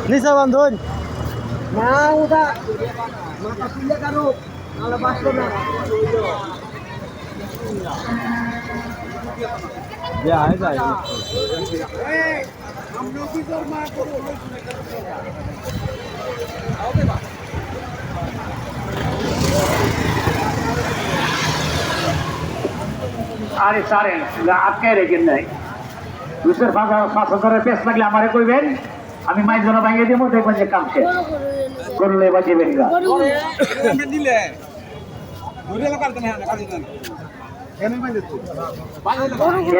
নিচা বান্ধন না ওটা মাথা তুলে কারো নাহলে বাঁচলো না যায় যায় আরে সারেন আটকে রেখেন নাই 2,500 পেস লাগলে আমারে কইবেন আমি মাইর জন্য ভাঙিয়ে দেবো দেখবেন যে কাম শেষ করলে বাঁচিবেন গা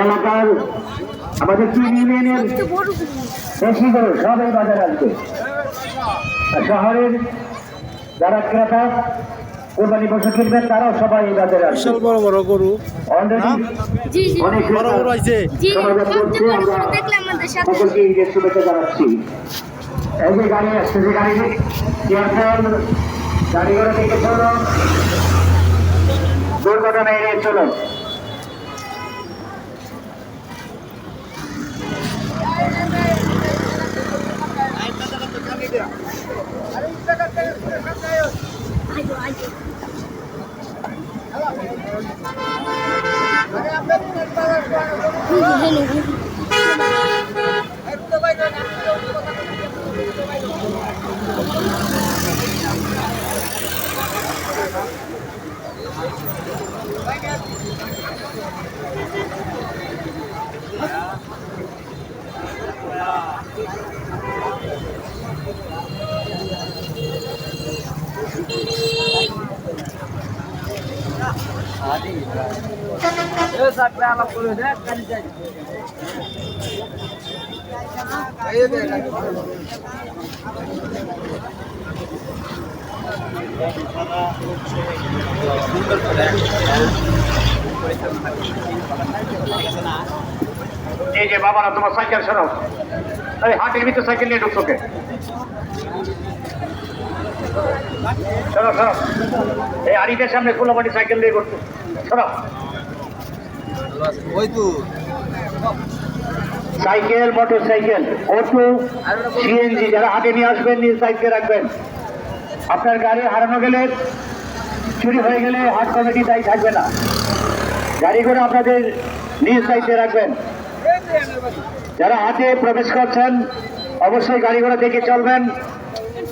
এলাকার আমাদের 3 ইউনিয়নের বেশি করে সবাই বাজারে আসবে শহরের যারা ক্রেতা কোরবানি পশু কিনবেন তারাও সবাই এই বাজারে আসবে বড় বড় গরু অলরেডি অনেক বড় বড় আছে সকলকে ঈদের শুভেচ্ছা জানাচ্ছি এই যে গাড়ি আসছে যে গাড়ি গাড়ি ঘোড়া থেকে চলো দুর্ঘটনা এড়িয়ে চলো এই যে বাবা না তোমার সাইকেল সরাও এই হাটের ভিতরে সাইকেল নিয়ে ঢুকছো কে সরাও সরাও এই আড়িটার সামনে কোলাবাড়ি সাইকেল নিয়ে করছো সরাও ওই তো cycle motor cycle auto CNG যারা হাতে নিয়ে আসবেন নিজ দায়িত্বে রাখবেন আপনার গাড়ি হারানো গেলে চুরি হয়ে গেলে হাট কমিটি দায়ী থাকবে না গাড়ি করে আপনাদের নিজ দায়িত্বে রাখবেন যারা হাটে প্রবেশ করছেন অবশ্যই গাড়ি ঘোড়া দেখে চলবেন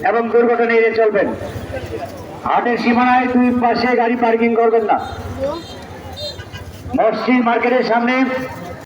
এবং দুর্ঘটনা এড়িয়ে চলবেন হাটের সীমানায় 2 পাশে গাড়ি পার্কিং করবেন না মসজিদ মার্কেটের সামনে